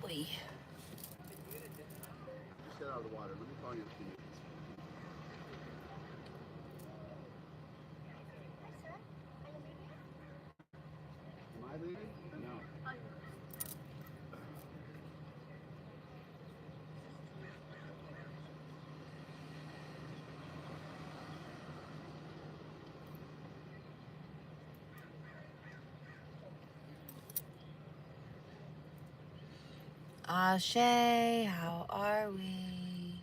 Oy. Just get out of the water. Let me call you in a few minutes. Am I leaving? No. Ashe, how are we?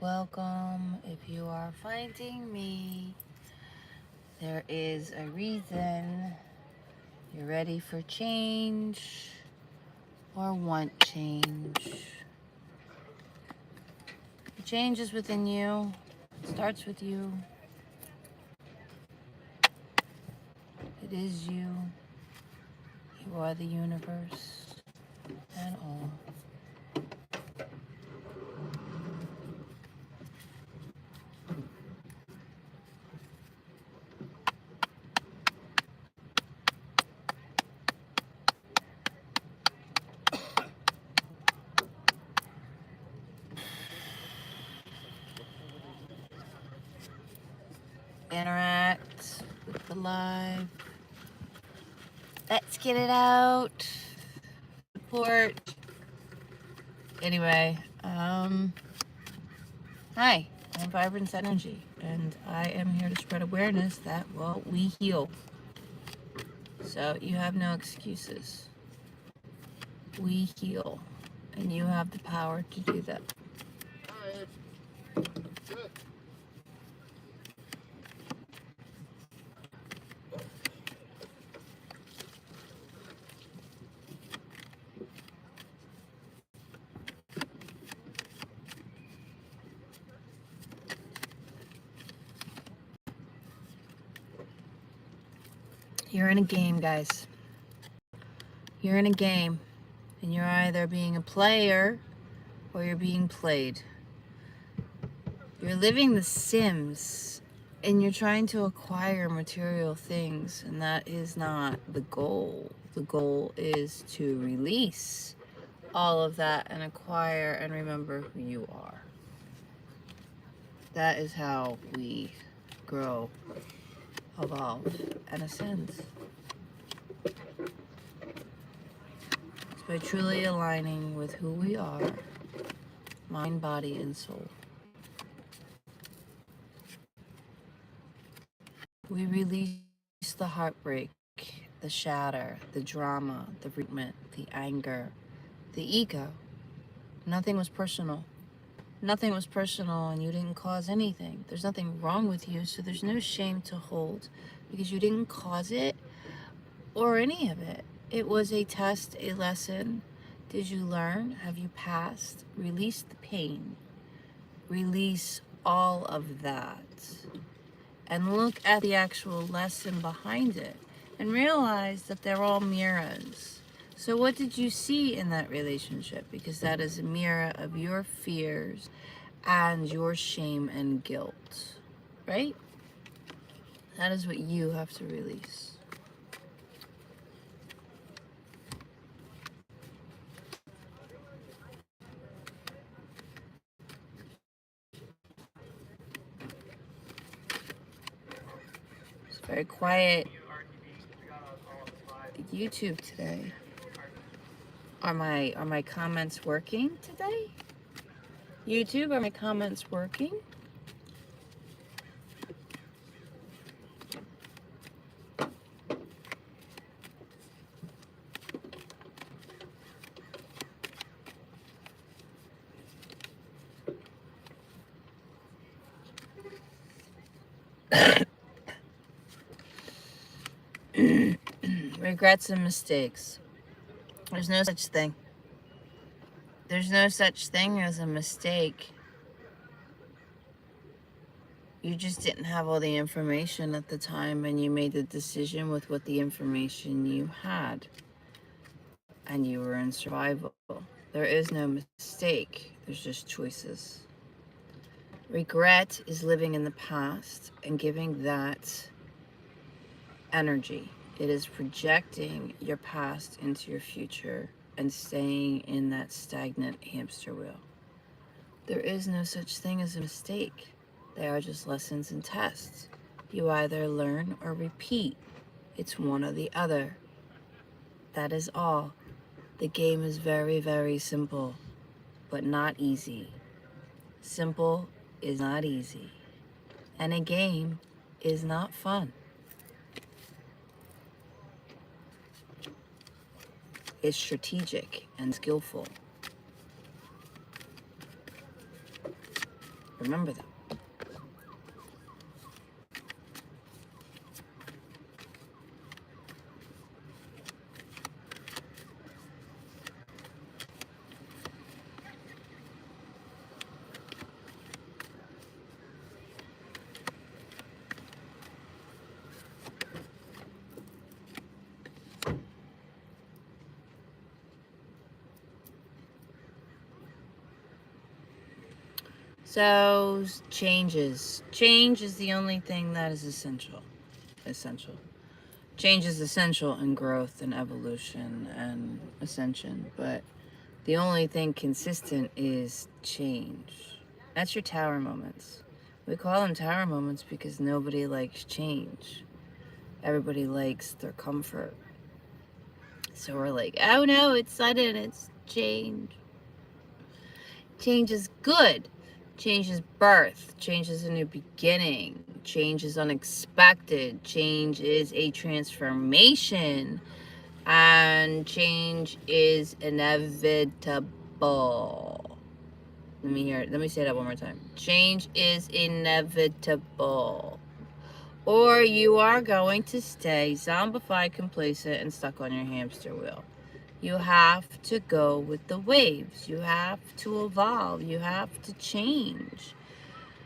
Welcome. If you are finding me, there is a reason. You're ready for change or want change. The change is within you. It starts with you. It is you. You are the universe and all. Interact with the live. Let's get it out. Support. Anyway, hi, I'm Vibrancenergy, and I am here to spread awareness that, well, we heal. So you have no excuses. We heal, and you have the power to do that. Hi. Good. You're in a game, guys. You're in a game, and you're either being a player or you're being played. You're living the Sims, and you're trying to acquire material things, and that is not the goal. The goal is to release all of that and acquire and remember who you are. That is how we grow, evolve, and ascend. It's by truly aligning with who we are, mind, body, and soul. We release the heartbreak, the shatter, the drama, the resentment, the anger, the ego. Nothing was personal. Nothing was personal, and you didn't cause anything. There's nothing wrong with you, so there's no shame to hold because you didn't cause it or any of it. It was a test, a lesson. Did you learn? Have you passed? Release the pain. Release all of that. And look at the actual lesson behind it and realize that they're all mirrors. So what did you see in that relationship? Because that is a mirror of your fears and your shame and guilt, right? That is what you have to release. It's very quiet YouTube today. Are my comments working today? YouTube, are my comments working? Regrets and mistakes. There's no such thing. There's no such thing as a mistake. You just didn't have all the information at the time, and you made the decision with what the information you had. And you were in survival. There is no mistake. There's just choices. Regret is living in the past and giving that energy. It is projecting your past into your future and staying in that stagnant hamster wheel. There is no such thing as a mistake. They are just lessons and tests. You either learn or repeat. It's one or the other. That is all. The game is very, very simple, but not easy. Simple is not easy. And a game is not fun. It's strategic and skillful. Remember that. So, changes. Change is the only thing that is essential. Essential. Change is essential in growth and evolution and ascension, but the only thing consistent is change. That's your tower moments. We call them tower moments because nobody likes change. Everybody likes their comfort. So we're like, oh no, it's sudden, it's change. Change is good. Change is birth. Change is a new beginning. Change is unexpected. Change is a transformation. And change is inevitable. Let me say that one more time. Change is inevitable. Or you are going to stay zombified, complacent, and stuck on your hamster wheel. You have to go with the waves. You have to evolve. You have to change.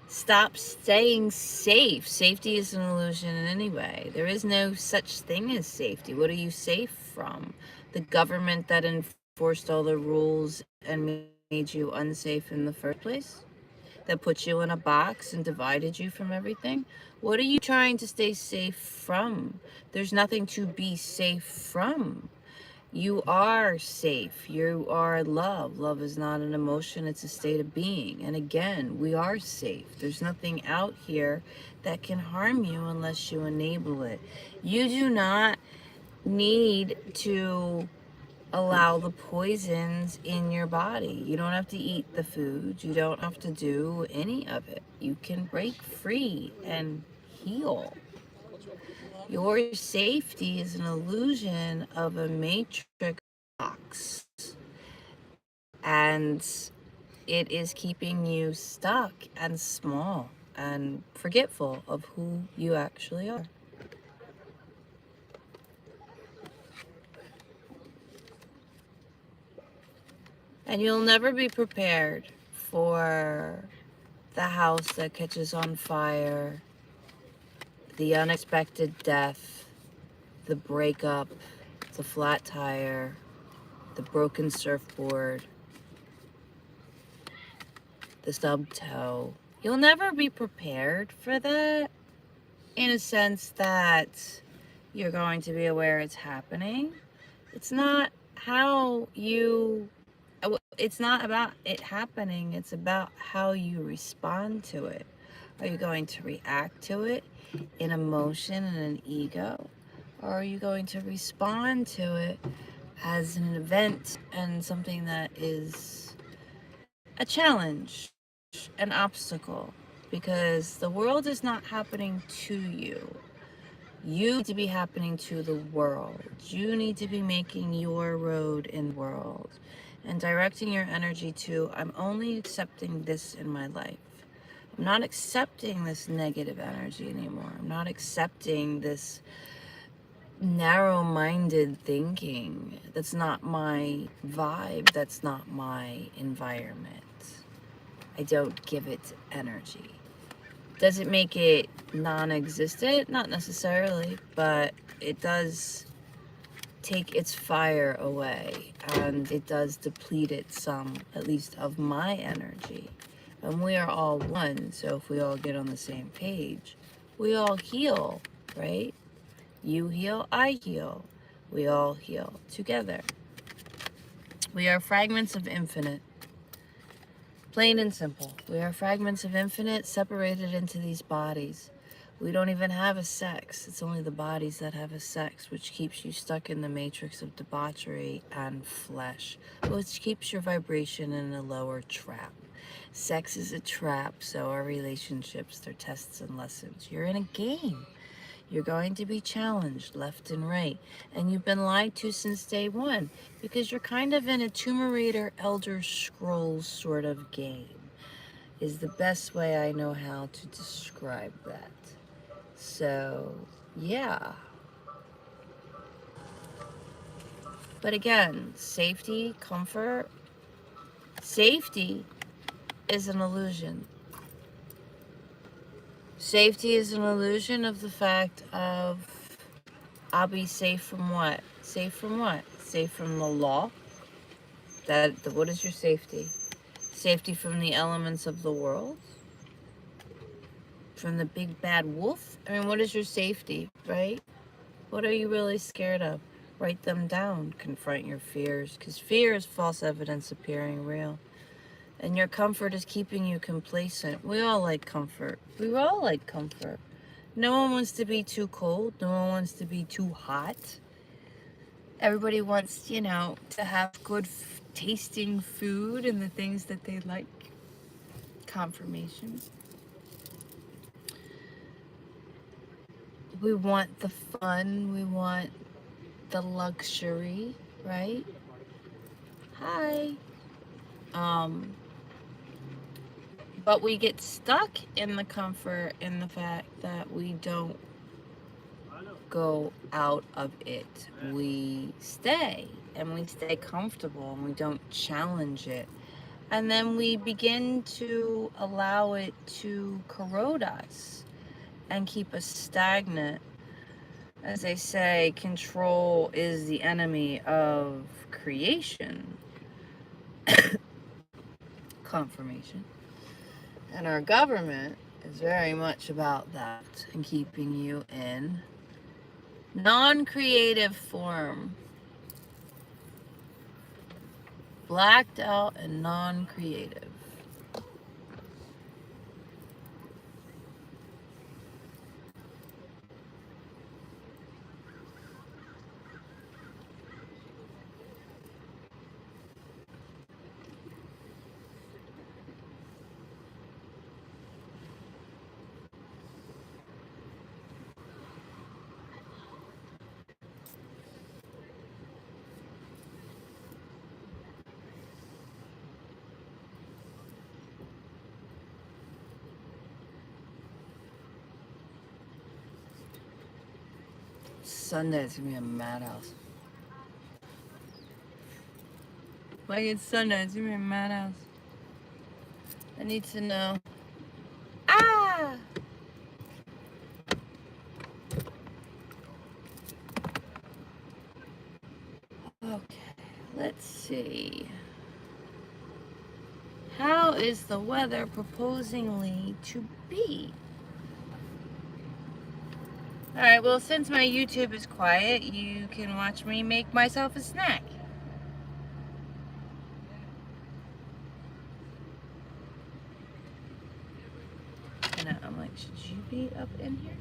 Stop staying safe. Safety is an illusion in any way. There is no such thing as safety. What are you safe from? The government that enforced all the rules and made you unsafe in the first place? That put you in a box and divided you from everything? What are you trying to stay safe from? There's nothing to be safe from. You are safe. You are love. Love is not an emotion, it's a state of being. And again, we are safe. There's nothing out here that can harm you unless you enable it. You do not need to allow the poisons in your body. You don't have to eat the food. You don't have to do any of it. You can break free and heal. Your safety is an illusion of a matrix box, and it is keeping you stuck and small and forgetful of who you actually are. And you'll never be prepared for the house that catches on fire, the unexpected death, the breakup, the flat tire, the broken surfboard, the stub toe. You'll never be prepared for that, in a sense that you're going to be aware it's happening. It's not it's not about it happening, it's about how you respond to it. Are you going to react to it in emotion and an ego? Or are you going to respond to it as an event and something that is a challenge, an obstacle? Because the world is not happening to you. You need to be happening to the world. You need to be making your road in the world and directing your energy to, I'm only accepting this in my life. I'm not accepting this negative energy anymore. I'm not accepting this narrow-minded thinking. That's not my vibe. That's not my environment. I don't give it energy. Does it make it non-existent? Not necessarily, but it does take its fire away, and it does deplete it some, at least of my energy. And we are all one, so if we all get on the same page, we all heal, right? You heal, I heal. We all heal together. We are fragments of infinite. Plain and simple. We are fragments of infinite separated into these bodies. We don't even have a sex. It's only the bodies that have a sex, which keeps you stuck in the matrix of debauchery and flesh, which keeps your vibration in a lower trap. Sex is a trap, so are relationships. They're tests and lessons. You're in a game. You're going to be challenged left and right. And you've been lied to since day one because you're kind of in a Tomb Raider Elder Scrolls sort of game, is the best way I know how to describe that. So, yeah. But again, safety, comfort, safety is an illusion. Safety is an illusion of the fact of I'll be safe from what? Safe from what? Safe from the law? What is your safety? Safety from the elements of the world? From the big bad wolf? I mean, what is your safety, right? What are you really scared of? Write them down. Confront your fears, because fear is false evidence appearing real. And your comfort is keeping you complacent. We all like comfort. We all like comfort. No one wants to be too cold. No one wants to be too hot. Everybody wants, to have good tasting food and the things that they like. Confirmation. We want the fun. We want the luxury, right? Hi. But we get stuck in the comfort in the fact that we don't go out of it. We stay and we stay comfortable and we don't challenge it. And then we begin to allow it to corrode us and keep us stagnant. As they say, control is the enemy of creation. Confirmation. And our government is very much about that and keeping you in non-creative form. Blacked out and non-creative. Sunday, it's gonna be a madhouse. Like it's Sunday, it's gonna be a madhouse. I need to know. Ah! Okay, let's see. How is the weather proposingly to be? Alright, well, since my YouTube is quiet, you can watch me make myself a snack. And I'm like, should you be up in here?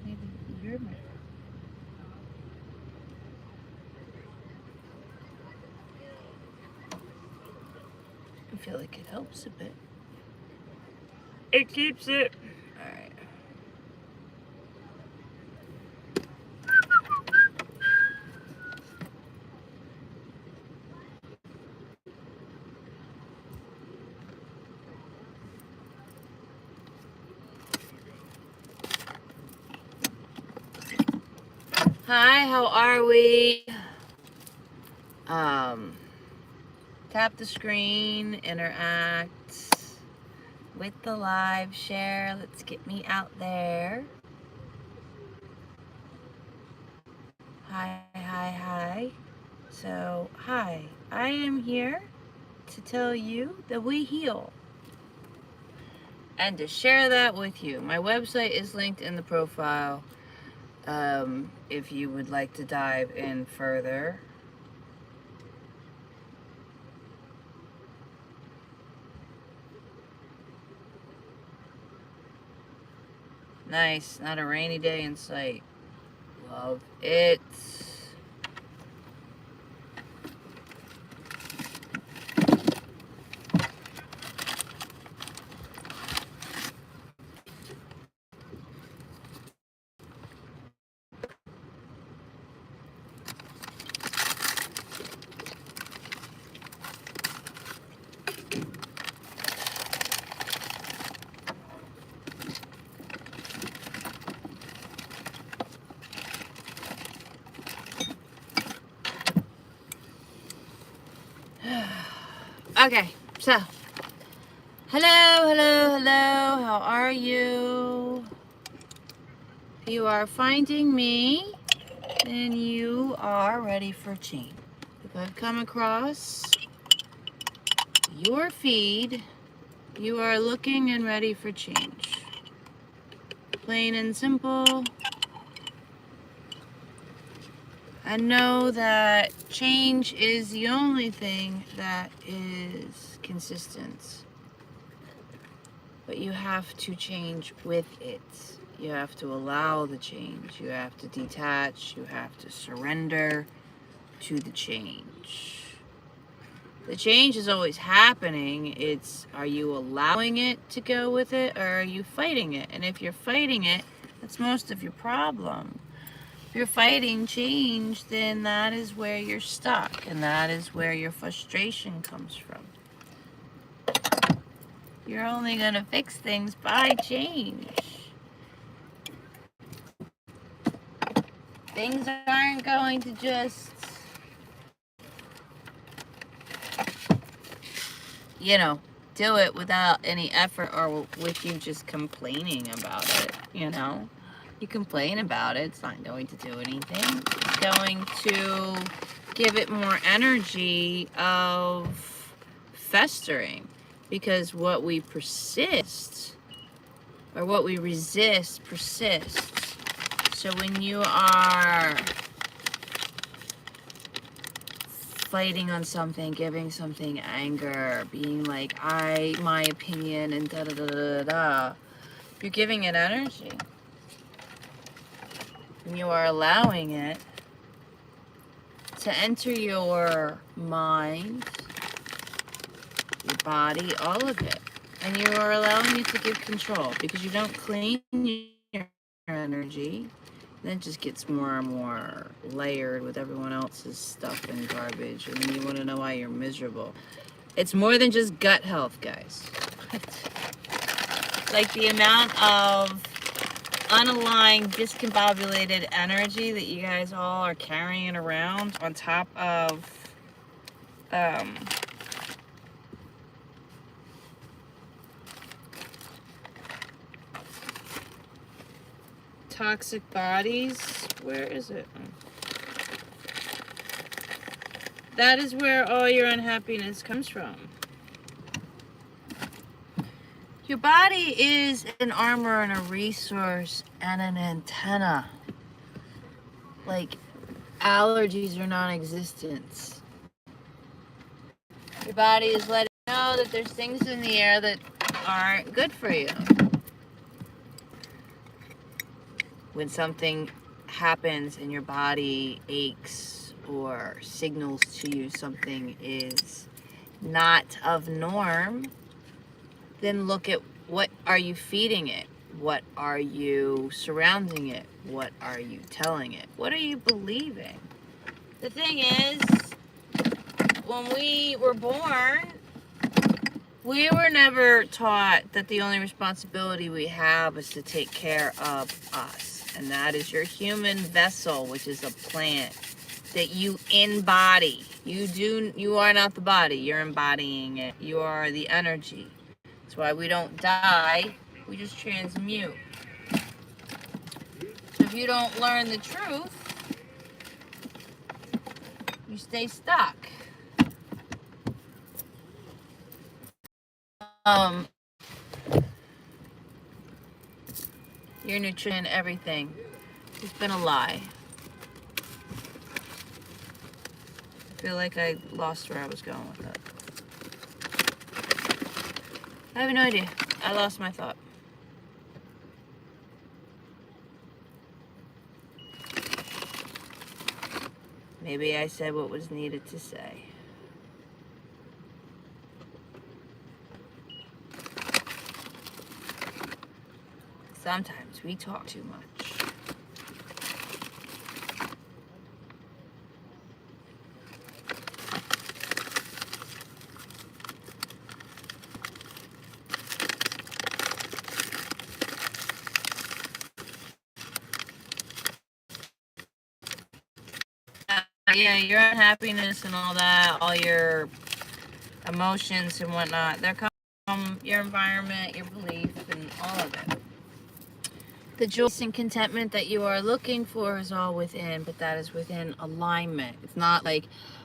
Maybe you're my... I feel like it helps a bit. It keeps it. Alright. Hi, how are we? Tap the screen, interact with the live, share. Let's get me out there. Hi, hi, hi. So, hi, I am here to tell you that we heal and to share that with you. My website is linked in the profile if you would like to dive in further. Nice. Not a rainy day in sight. Love it. Okay, so hello, how are you? If you are finding me, then you are ready for change. If I've come across your feed, you are looking and ready for change. Plain and simple. And know that change is the only thing that is consistent. But you have to change with it. You have to allow the change. You have to detach. You have to surrender to the change. The change is always happening. It's, are you allowing it to go with it, or are you fighting it? And if you're fighting it, that's most of your problem. If you're fighting change, then that is where you're stuck, and that is where your frustration comes from. You're only going to fix things by change. Things aren't going to just, do it without any effort or with you just complaining about it, You complain about it, it's not going to do anything. It's going to give it more energy of festering, because what we persist, or what we resist, persists. So when you are fighting on something, giving something anger, being like, my opinion, and da da da da da, you're giving it energy. And you are allowing it to enter your mind, your body, all of it. And you are allowing it to give control, because you don't clean your energy. Then it just gets more and more layered with everyone else's stuff and garbage, and then you want to know why you're miserable. It's more than just gut health, guys. Like the amount of unaligned, discombobulated energy that you guys all are carrying around, on top of toxic bodies. Where is it? That is where all your unhappiness comes from. Your body is an armor and a resource and an antenna. Like, allergies are non-existent. Your body is letting you know that there's things in the air that aren't good for you. When something happens and your body aches or signals to you something is not of norm, then look at, what are you feeding it? What are you surrounding it? What are you telling it? What are you believing? The thing is, when we were born, we were never taught that the only responsibility we have is to take care of us. And that is your human vessel, which is a plant that you embody. You are not the body, you're embodying it. You are the energy. That's why we don't die, we just transmute. So if you don't learn the truth, you stay stuck. Your nutrition, everything, it's been a lie. I feel like I lost where I was going with that. I have no idea. I lost my thought. Maybe I said what was needed to say. Sometimes we talk too much. Yeah, your unhappiness and all that, all your emotions and whatnot, they're coming from your environment, your belief, and all of it. The joy and contentment that you are looking for is all within, but that is within alignment. It's not like,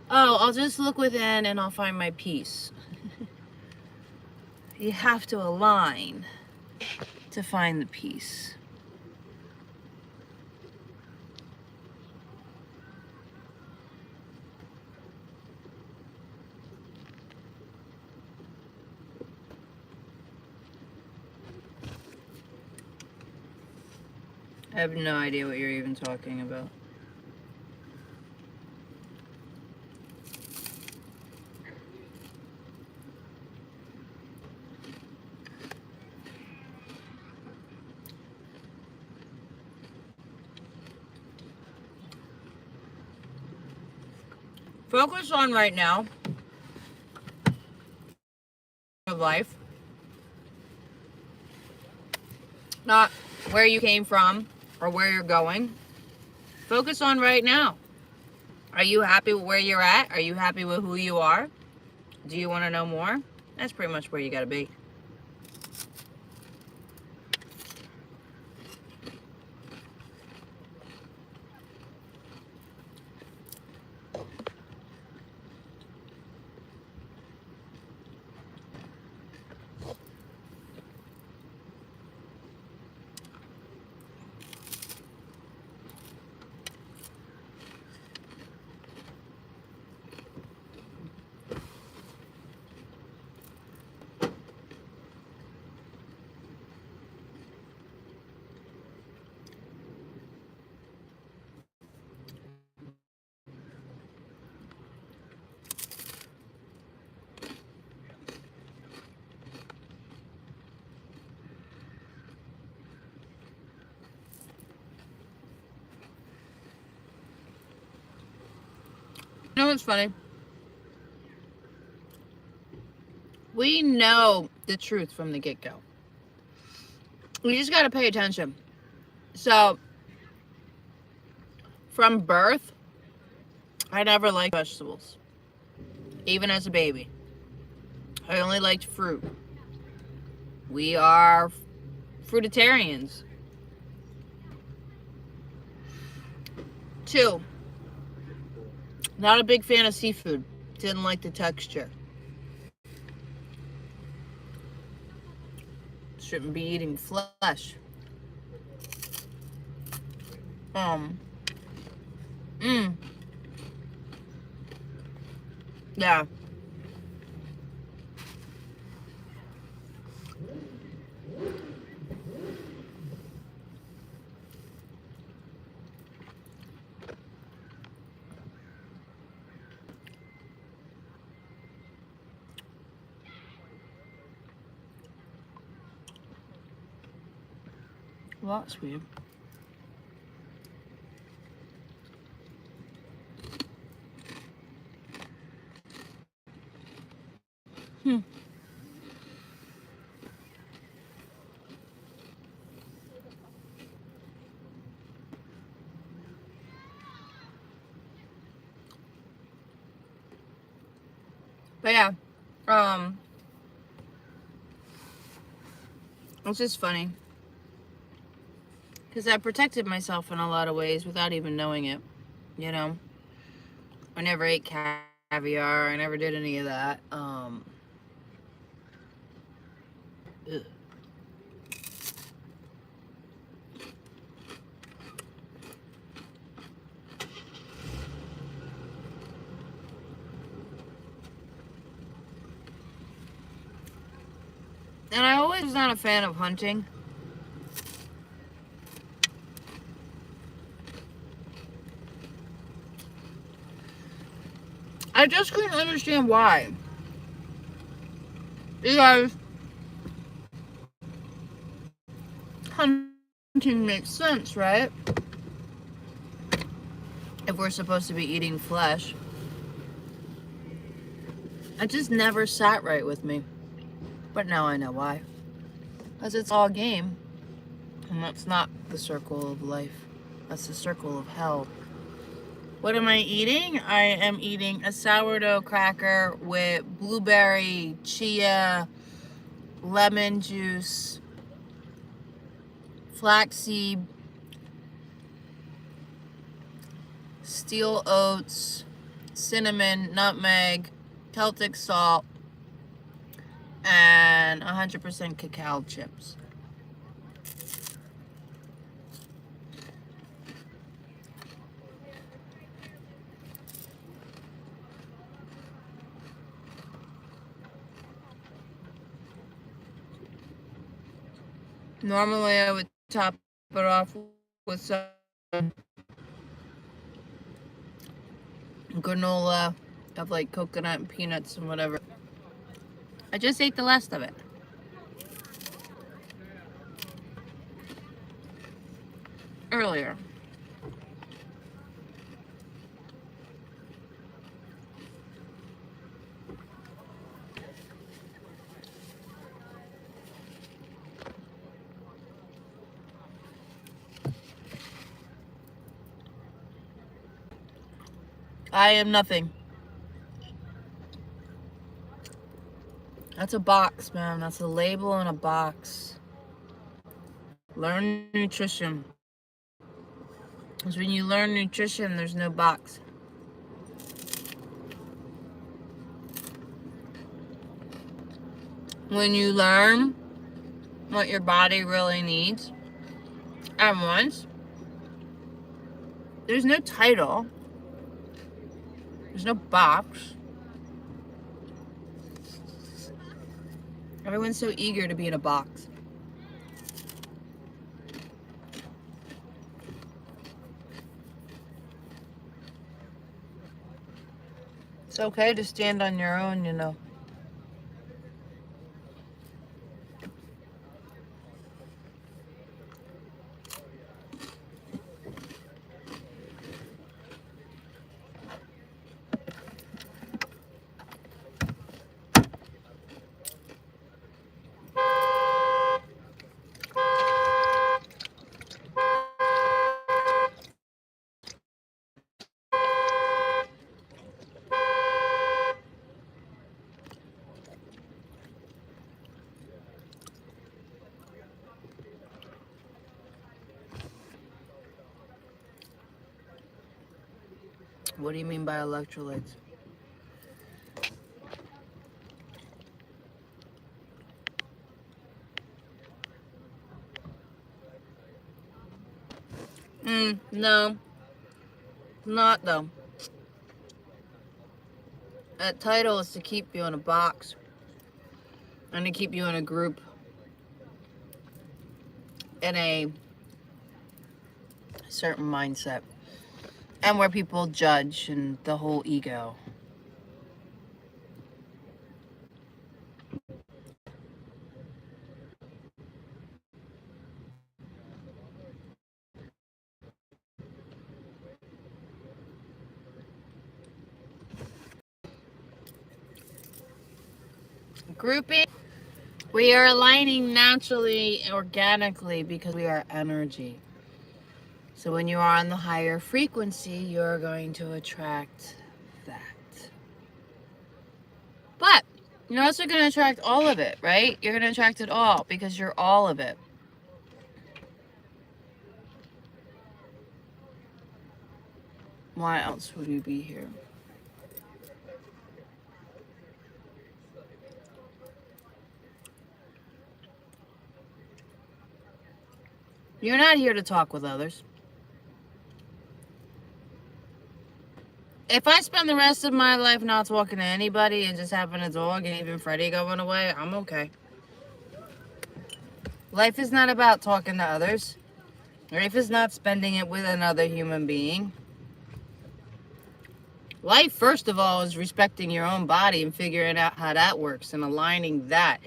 oh, I'll just look within and I'll find my peace. You have to align to find the peace. I have no idea what you're even talking about. Focus on right now your life, not where you came from or where you're going. Focus on right now. Are you happy with where you're at? Are you happy with who you are? Do you want to know more? That's pretty much where you got to be. You know what's funny? We know the truth from the get-go. We just got to pay attention. So, from birth, I never liked vegetables. Even as a baby. I only liked fruit. We are fruitarians. 2, not a big fan of seafood. Didn't like the texture. Shouldn't be eating flesh. Yeah. Well, that's weird. But yeah, it's just funny. Because I protected myself in a lot of ways without even knowing it. You know? I never ate caviar. I never did any of that. Ugh. And I always was not a fan of hunting. I just couldn't understand why. Because hunting makes sense, right? If we're supposed to be eating flesh. It just never sat right with me. But now I know why. Because it's all game. And that's not the circle of life. That's the circle of hell. What am I eating? I am eating a sourdough cracker with blueberry, chia, lemon juice, flaxseed, steel oats, cinnamon, nutmeg, Celtic salt, and 100% cacao chips. Normally I would top it off with some granola of like coconut and peanuts and whatever. I just ate the last of it. Earlier. I am nothing. That's a box, man. That's a label in a box. Learn nutrition. Because when you learn nutrition, there's no box. When you learn what your body really needs at once, there's no title. There's no box. Everyone's so eager to be in a box. It's okay to stand on your own, you know. What do you mean by electrolytes? No. Not though. That title is to keep you in a box. And to keep you in a group. In a certain mindset. And where people judge and the whole ego. Grouping. We are aligning naturally, organically, because we are energy. So when you are on the higher frequency, you're going to attract that. But you're also going to attract all of it, right? You're going to attract it all because you're all of it. Why else would you be here? You're not here to talk with others. If I spend the rest of my life not talking to anybody and just having a dog and even Freddie going away, I'm okay. Life is not about talking to others. Life is not spending it with another human being. Life, first of all, is respecting your own body and figuring out how that works and aligning that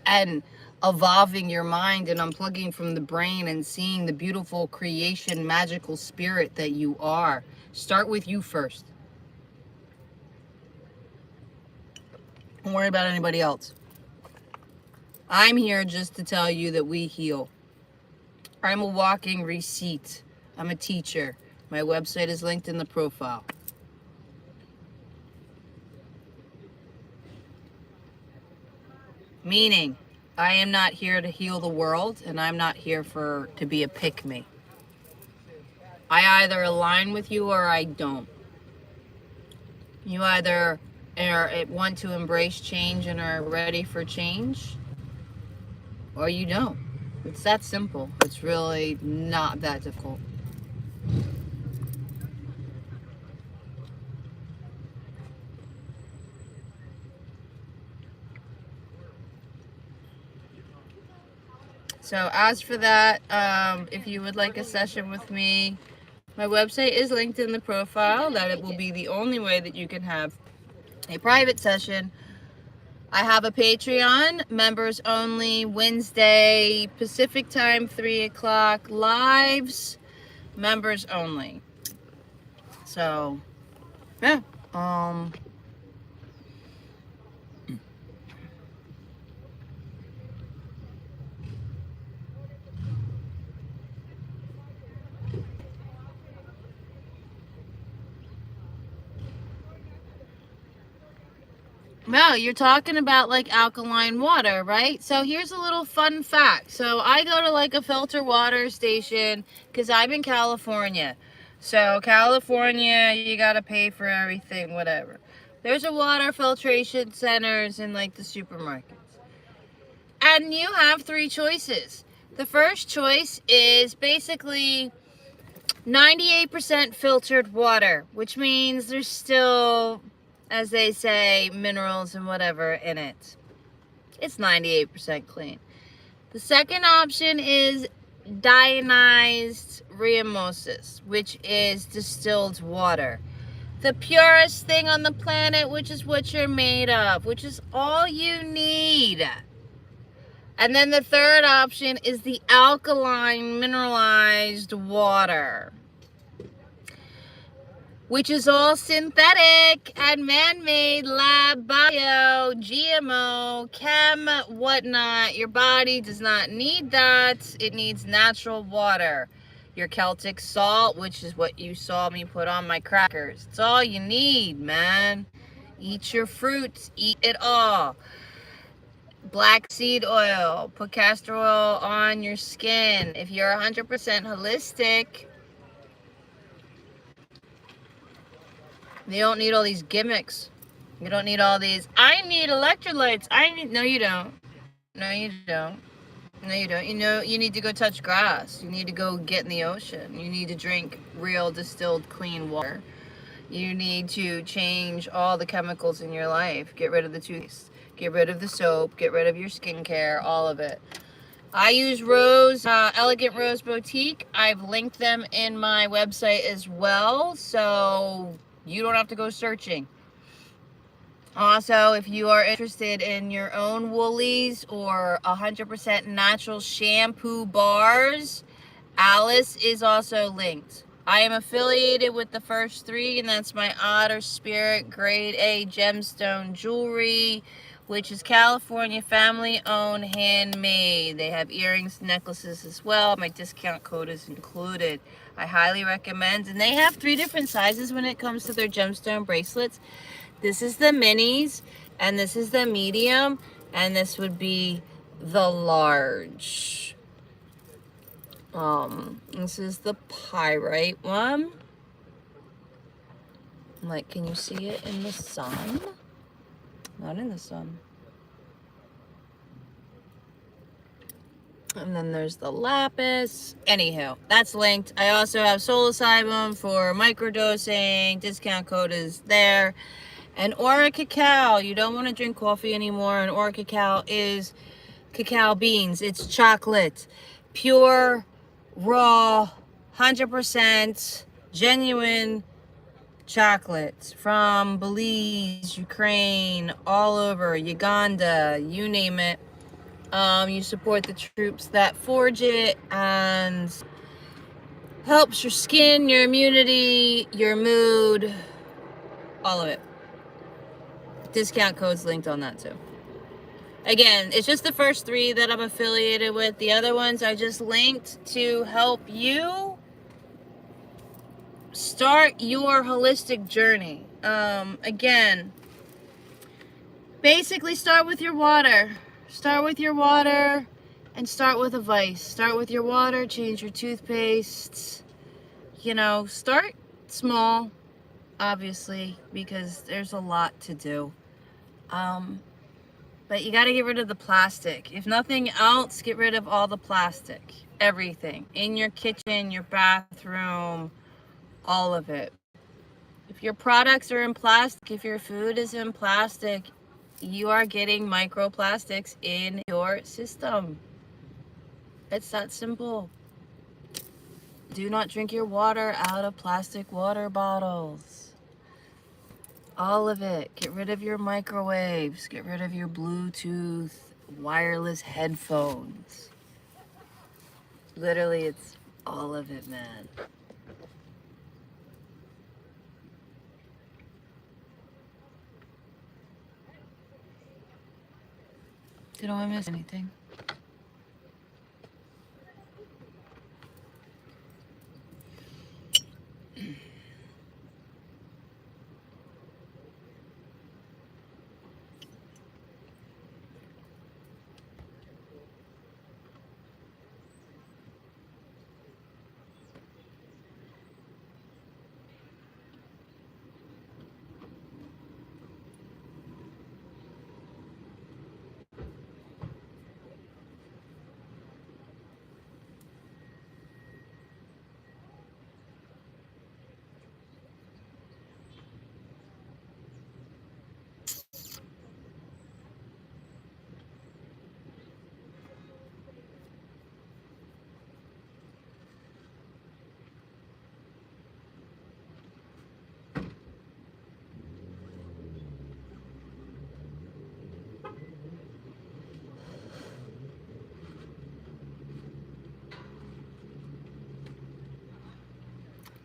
and evolving your mind and unplugging from the brain and seeing the beautiful creation, magical spirit that you are. Start with you first. Don't worry about anybody else. I'm here just to tell you that we heal. I'm a walking receipt. I'm a teacher. My website is linked in the profile. Meaning, I am not here to heal the world, and I'm not here to be a pick-me. I either align with you or I don't. You either want to embrace change and are ready for change, or you don't. It's that simple. It's really not that difficult. So as for that, if you would like a session with me, my website is linked in the profile. That it will be the only way that you can have a private session. I have a Patreon, members only, Wednesday, Pacific time, 3 o'clock, lives, members only. So, yeah. Well, you're talking about like alkaline water, right? So here's a little fun fact. So I go to like a filter water station because I'm in California. So California, you gotta pay for everything, whatever. There's a water filtration centers in like the supermarkets. And you have three choices. The first choice is basically 98% filtered water, which means there's still, as they say, minerals and whatever in it. It's 98% clean. The second option is deionized reosmosis, which is distilled water. The purest thing on the planet, which is what you're made of, which is all you need. And then the third option is the alkaline mineralized water, which is all synthetic and man-made, lab, bio, GMO, chem, whatnot. Your body does not need that. It needs natural water. Your Celtic salt, which is what you saw me put on my crackers. It's all you need, man. Eat your fruits. Eat it all. Black seed oil. Put castor oil on your skin. If you're 100% holistic, you don't need all these gimmicks. You don't need all these, I need electrolytes. No, you don't. No, you don't. No, you don't. You know, you need to go touch grass. You need to go get in the ocean. You need to drink real distilled clean water. You need to change all the chemicals in your life. Get rid of the toothpaste. Get rid of the soap. Get rid of your skincare. All of it. I use Rose, Elegant Rose Boutique. I've linked them in my website as well, so you don't have to go searching. Also, if you are interested in your own Woolies or 100% natural shampoo bars, Alice is also linked. I am affiliated with the first three, and that's my Otter Spirit Grade A gemstone jewelry, which is California family-owned, handmade. They have earrings, necklaces as well. My discount code is included. I highly recommend. And they have 3 different sizes when it comes to their gemstone bracelets. This is the minis, and this is the medium, and this would be the large. This is the pyrite one. Like, can you see it in the sun? Not in the sun. And then there's the lapis. Anywho, that's linked. I also have psilocybin for microdosing. Discount code is there. And Aura Cacao. You don't want to drink coffee anymore. And Aura Cacao is cacao beans. It's chocolate. Pure, raw, 100% genuine chocolates from Belize, Ukraine, all over, Uganda, you name it. You support the troops that forge it and helps your skin, your immunity, your mood, all of it. Discount codes linked on that too. Again, it's just the first 3 that I'm affiliated with. The other ones I just linked to help you start your holistic journey. Again, basically start with your water. Start with your water and start with a vice. Start with your water, change your toothpaste. You know, start small, obviously, because there's a lot to do. But you got to get rid of the plastic. If nothing else, get rid of all the plastic. Everything. In your kitchen, your bathroom, all of it. If your products are in plastic, if your food is in plastic, you are getting microplastics in your system. It's that simple. Do not drink your water out of plastic water bottles. All of it. Get rid of your microwaves. Get rid of your Bluetooth wireless headphones. Literally, it's all of it, man. Did I miss anything?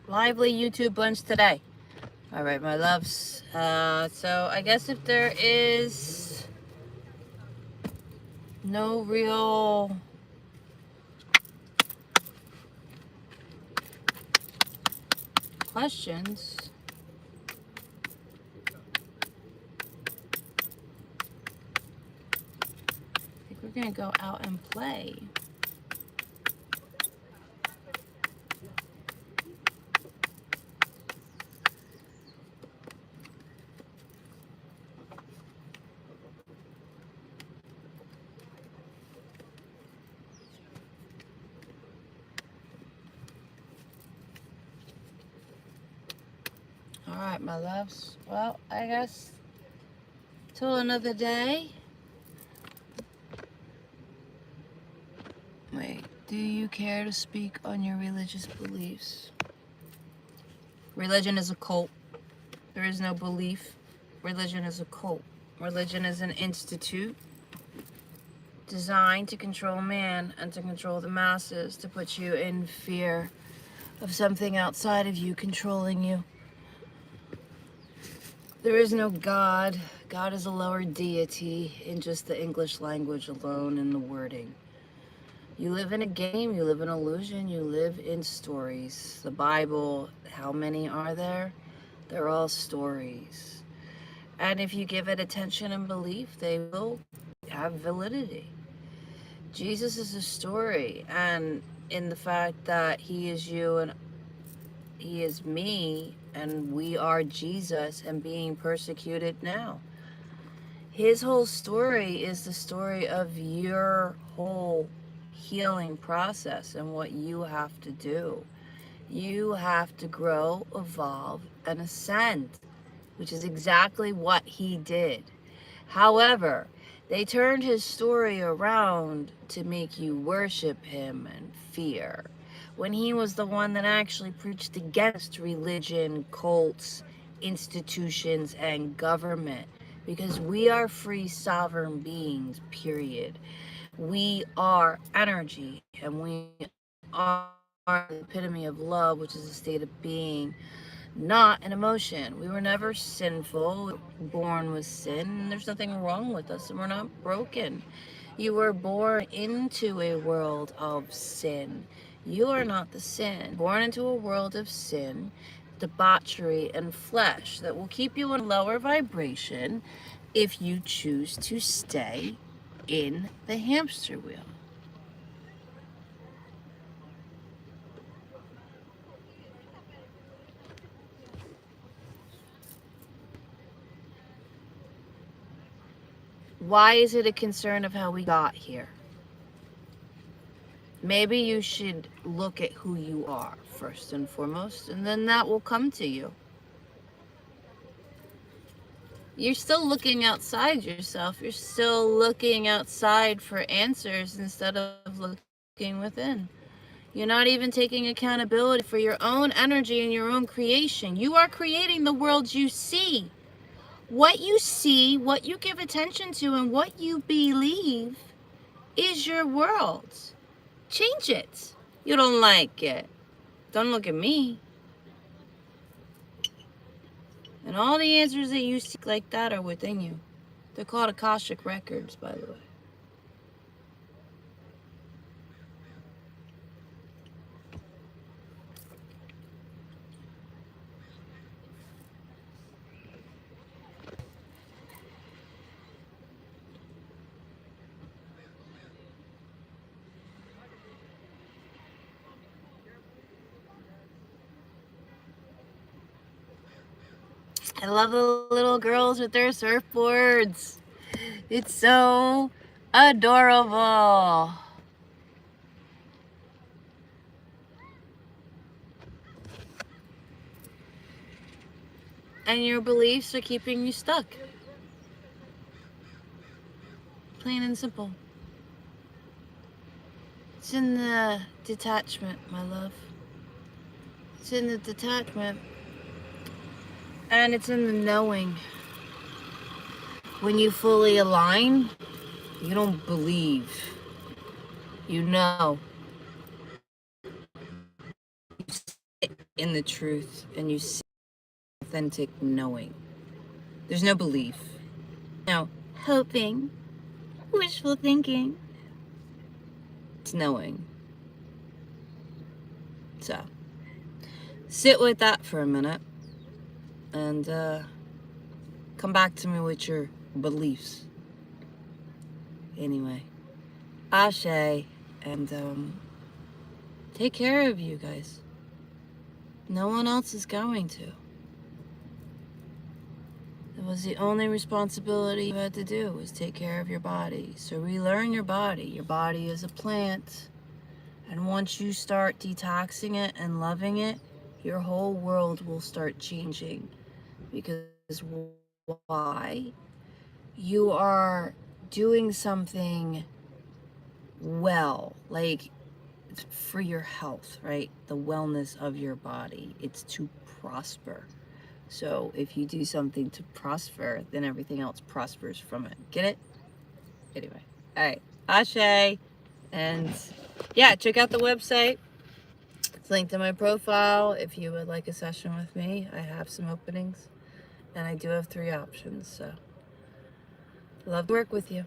Lively YouTube lunch today. All right, my loves. So I guess if there is no real questions, I think we're gonna go out and play. All right, my loves. Well, I guess till another day. Wait, do you care to speak on your religious beliefs? Religion is a cult. There is no belief. Religion is a cult. Religion is an institute designed to control man and to control the masses, to put you in fear of something outside of you controlling you. There is no God. God is a lower deity in just the English language alone in the wording. You live in a game, you live in illusion, you live in stories. The Bible, how many are there? They're all stories. And if you give it attention and belief, they will have validity. Jesus is a story, and in the fact that he is you and he is me, and we are Jesus and being persecuted now. His whole story is the story of your whole healing process and what you have to do. You have to grow, evolve, and ascend, which is exactly what he did. However, they turned his story around to make you worship him and fear, when he was the one that actually preached against religion, cults, institutions and government, because we are free sovereign beings, period. We are energy, and we are the epitome of love, which is a state of being, not an emotion. We were never sinful. We were born with sin, and there's nothing wrong with us, and we're not broken. You were born into a world of sin. You are not the sin. Born into a world of sin, debauchery, and flesh that will keep you in a lower vibration if you choose to stay in the hamster wheel. Why is it a concern of how we got here? Maybe you should look at who you are first and foremost, and then that will come to you. You're still looking outside yourself. You're still looking outside for answers instead of looking within. You're not even taking accountability for your own energy and your own creation. You are creating the world you see. What you see, what you give attention to, and what you believe is your world. Change it. You don't like it. Don't look at me. And all the answers that you seek like that are within you. They're called Akashic records, by the way. I love the little girls with their surfboards. It's so adorable. And your beliefs are keeping you stuck. Plain and simple. It's in the detachment, my love. It's in the detachment. And it's in the knowing. When you fully align, you don't believe. You know. You sit in the truth and you sit in authentic knowing. There's no belief. No hoping, wishful thinking. It's knowing. So, sit with that for a minute and come back to me with your beliefs. Anyway, Ashe, and take care of you guys. No one else is going to. It was the only responsibility you had to do, was take care of your body. So relearn your body. Your body is a plant. And once you start detoxing it and loving it, your whole world will start changing. Because why? You are doing something well, like it's for your health, right? The wellness of your body. It's to prosper. So if you do something to prosper, then everything else prospers from it. Get it? Anyway. All right. Ashe. And yeah, check out the website. It's linked in my profile. If you would like a session with me, I have some openings. And I do have 3 options. So love to work with you.